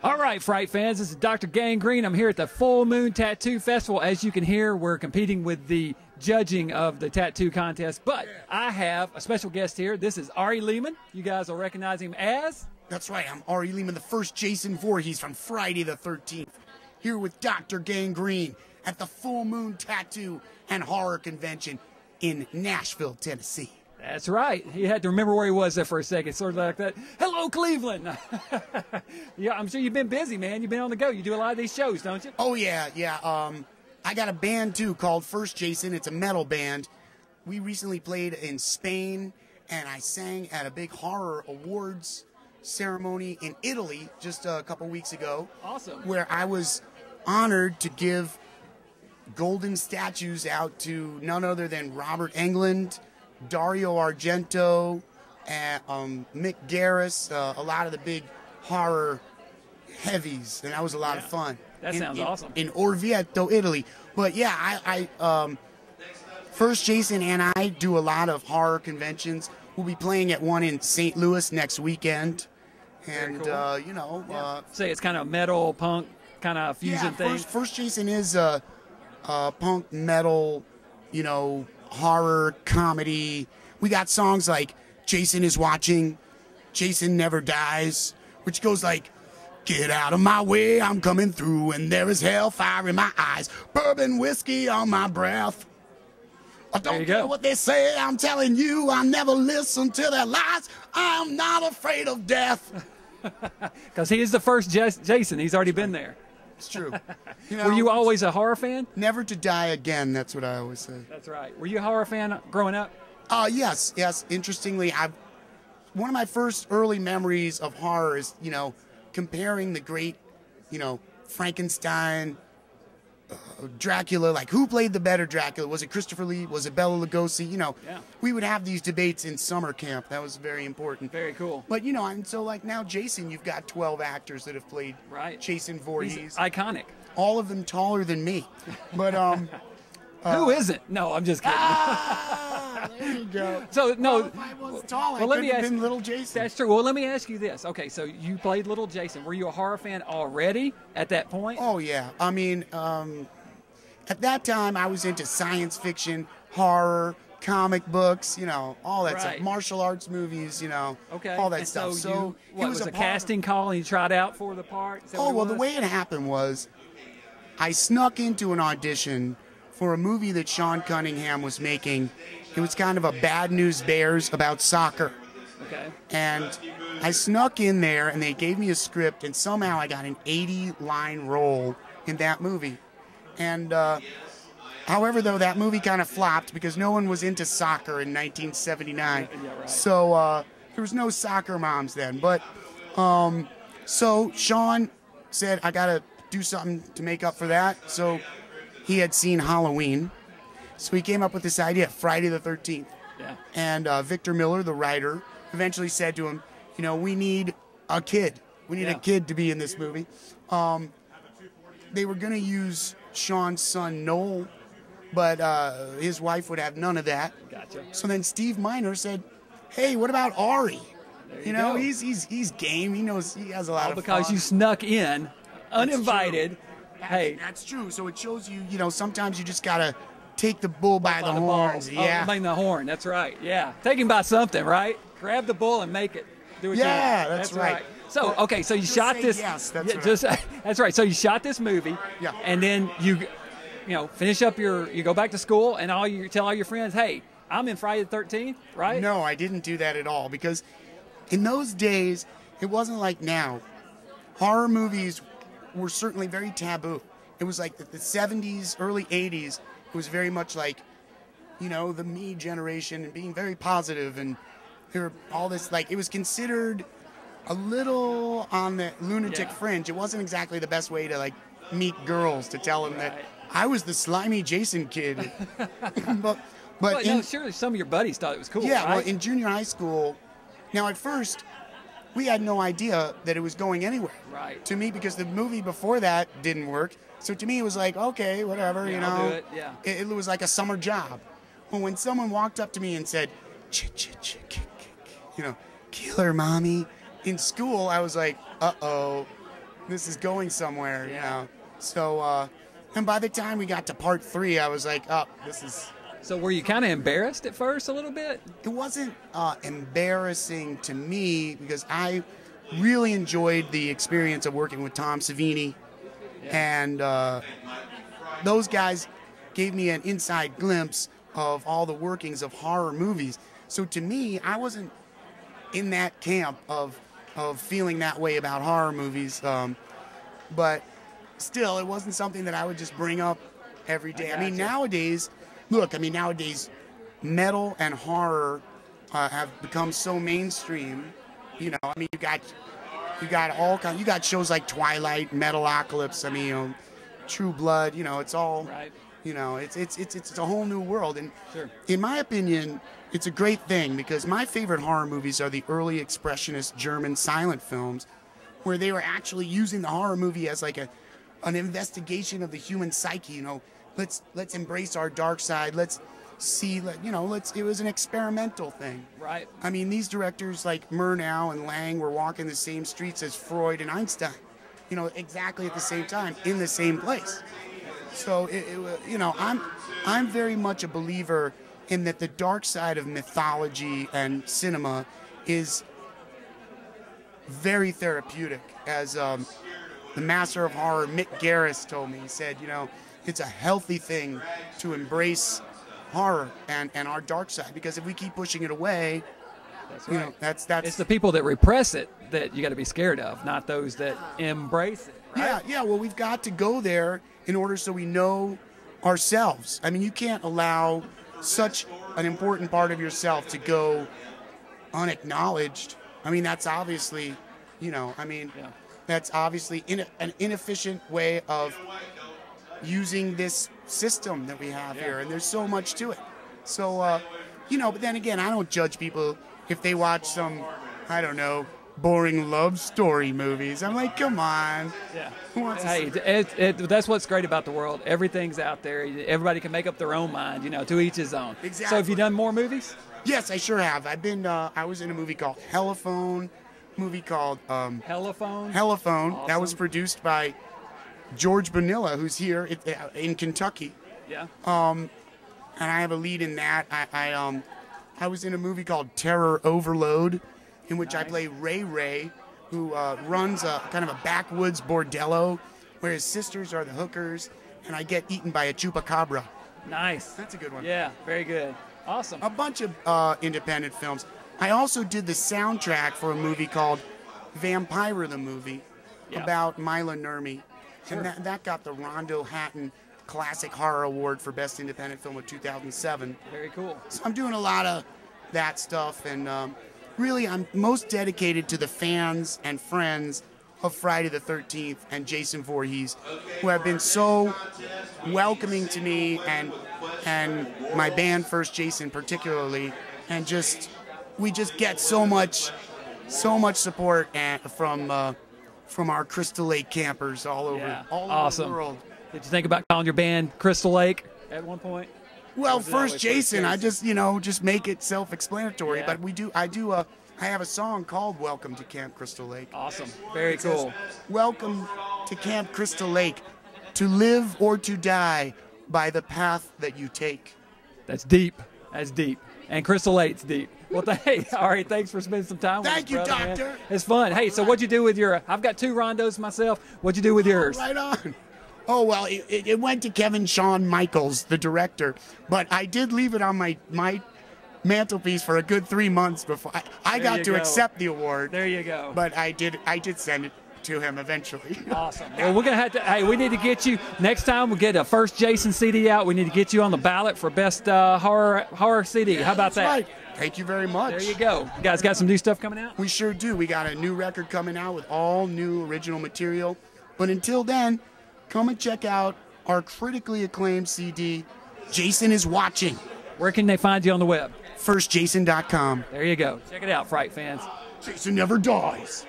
All right, Fright fans, this is Dr. Gangrene. I'm here at the Full Moon Tattoo Festival. As you can hear, we're competing with the judging of the tattoo contest, but I have a special guest here. This is Ari Lehman. You guys will recognize him as? That's right, I'm Ari Lehman, the first Jason Vorhees from Friday the 13th, here with Dr. Gangrene at the Full Moon Tattoo and Horror Convention in Nashville, Tennessee. That's right. He had to remember where he was there for a second, sort of like that. Hello, Cleveland. Yeah, I'm sure you've been busy, man. You've been on the go. You do a lot of these shows, don't you? Oh, yeah. I got a band, too, called First Jason. It's a metal band. We recently played in Spain, and I sang at a big horror awards ceremony in Italy just a couple weeks ago. Awesome. Where I was honored to give golden statues out to none other than Robert Englund, Dario Argento, and Mick Garris, a lot of the big horror heavies, and that was a lot of fun. That sounds awesome. In Orvieto, Italy. But yeah, I First Jason and I do a lot of horror conventions. We'll be playing at one in St. Louis next weekend, and cool. Say it's kind of metal punk kind of fusion thing. First Jason is punk metal, horror comedy. We got songs like Jason is Watching, Jason Never Dies, which goes like, get out of my way, I'm coming through, and there is hellfire in my eyes, bourbon whiskey on my breath. I don't care what they say, I'm telling you, I never listen to their lies. I'm not afraid of death. Because he is the first Jason. He's already been there. It's true. Were you always a horror fan? Never to die again, that's what I always say. That's right. Were you a horror fan growing up? Yes. Interestingly, one of my first early memories of horror is, comparing the great, Frankenstein, Dracula, like who played the better Dracula? Was it Christopher Lee? Was it Bela Lugosi? We would have these debates in summer camp. That was very important. Very cool. But, and so like now Jason, you've got 12 actors that have played Jason Voorhees. He's iconic. All of them taller than me. But, who isn't? No, I'm just kidding. There you go. So no, well, if I was tall, well, I could have been Little Jason. That's true. Well, let me ask you this. Okay, so you played Little Jason. Were you a horror fan already at that point? Oh yeah. I mean, at that time, I was into science fiction, horror, comic books, all that stuff, martial arts movies, all that stuff. So it was a casting call, and you tried out for the part? Oh well, the way it happened was, I snuck into an audition for a movie that Sean Cunningham was making. It was kind of a Bad News Bears about soccer. Okay. And I snuck in there, and they gave me a script, and somehow I got an 80-line role in that movie. And however, though, that movie kind of flopped because no one was into soccer in 1979. Yeah, right. So there was no soccer moms then. But so Sean said, I got to do something to make up for that. So he had seen Halloween. So he came up with this idea, Friday the 13th. Yeah. And Victor Miller, the writer, eventually said to him, we need a kid. We need a kid to be in this movie. They were going to use Sean's son, Noel, but his wife would have none of that. Gotcha. So then Steve Miner said, hey, what about Ari? Go. He's game. He knows he has a lot of fun. Because you snuck in, uninvited. Hey. That's true. So it shows you, sometimes you just got to take the bull by the horns. Yeah. By the horn. That's right. Yeah. Take him by something, right? Grab the bull and make it. Do what you want. That's right. So, okay, so you shot this. Yes, that's right. That's right. So you shot this movie. Yeah. And then you finish up you go back to school and you tell all your friends, hey, I'm in Friday the 13th, right? No, I didn't do that at all because in those days, it wasn't like now. Horror movies were certainly very taboo. It was like the 70s, early 80s. It was very much like, the me generation and being very positive and there were all this, like, it was considered a little on the lunatic fringe. It wasn't exactly the best way to, like, meet girls, to tell them that I was the slimy Jason kid. but surely some of your buddies thought it was cool, Yeah, right? well, in junior high school, now at first, we had no idea that it was going anywhere. Right. To me, because the movie before that didn't work. So to me, it was like, okay, whatever, I'll do it. Yeah. It was like a summer job. Well, when someone walked up to me and said, killer mommy, in school, I was like, uh-oh, this is going somewhere, you know. So, and by the time we got to part 3, I was like, oh, this is. So were you kind of embarrassed at first a little bit? It wasn't embarrassing to me because I really enjoyed the experience of working with Tom Savini, and those guys gave me an inside glimpse of all the workings of horror movies. So to me, I wasn't in that camp of feeling that way about horror movies, but still, it wasn't something that I would just bring up every day. I mean, nowadays, nowadays, metal and horror have become so mainstream. You know, I mean, you got all kinds. You got shows like Twilight, Metalocalypse. I mean, you know, True Blood. You know, it's all. Right. You know, it's a whole new world, and Sure. In my opinion, it's a great thing because my favorite horror movies are the early expressionist German silent films, where they were actually using the horror movie as like an investigation of the human psyche. You know, let's embrace our dark side. Let's see, you know, it was an experimental thing. Right. I mean, these directors like Murnau and Lang were walking the same streets as Freud and Einstein, you know, exactly at the same time in the same place. So, you know, I'm very much a believer in that the dark side of mythology and cinema is very therapeutic. As the master of horror, Mick Garris, told me, he said, you know, it's a healthy thing to embrace horror and our dark side, because if we keep pushing it away, That's you right. know, that's It's the people that repress it that you got to be scared of, not those that embrace it. Right? Yeah. Well, we've got to go there in order so we know ourselves. I mean, you can't allow such an important part of yourself to go unacknowledged. I mean, that's obviously, you know, that's obviously an inefficient way of using this system that we have here, and there's so much to it. So, you know, but then again, I don't judge people if they watch some, I don't know, boring love story movies. I'm like, come on. Yeah. Who wants to Hey, that's what's great about the world. Everything's out there. Everybody can make up their own mind, you know, to each his own. Exactly. So have you done more movies? Yes, I sure have. I was in a movie called Telephone, Telephone? Telephone. Awesome. That was produced by George Bonilla, who's here in Kentucky. Yeah. And I have a lead in that. I was in a movie called Terror Overload, in which I play Ray, who runs a kind of a backwoods bordello, where his sisters are the hookers, and I get eaten by a chupacabra. Nice. That's a good one. Yeah, very good. Awesome. A bunch of independent films. I also did the soundtrack for a movie called Vampira the Movie, about Mila Nurmi. Sure. And that got the Rondo Hatton Classic Horror Award for Best Independent Film of 2007. Very cool. So I'm doing a lot of that stuff, and really I'm most dedicated to the fans and friends of Friday the 13th and Jason Vorhees, who have been so welcoming to me and my band First Jason particularly, and we just get so much support from our Crystal Lake campers all over Awesome. the world. Did you think about calling your band Crystal Lake at one point? Well, Was it First always Jason, I Jason? just make it self-explanatory. Yeah. But I have a song called "Welcome to Camp Crystal Lake." Awesome. Very It says, cool. "Welcome to Camp Crystal Lake, to live or to die by the path that you take." That's deep. That's deep. And Crystal Lake's deep. Well, hey, Ari, thanks for spending some time with us, Thank you, brother, man. Doctor. It's fun. Hey, so what'd you do with your? I've got 2 rondos myself. What'd you do with yours? Right on. Oh, well, it went to Kevin Sean Michaels, the director, but I did leave it on my mantelpiece for a good 3 months before I There got you to go. accept the award. There you go. But I did send it to him eventually. Awesome. Well, we're gonna have to. Hey, we need to get you next time. We get a First Jason CD out. We need to get you on the ballot for best horror CD. How about That's that? right. Thank you very much. There you go. You guys got some new stuff coming out? We sure do. We got a new record coming out with all new original material. But until then, come and check out our critically acclaimed CD, Jason is Watching. Where can they find you on the web? FirstJason.com. There you go. Check it out, Fright fans. Jason never dies.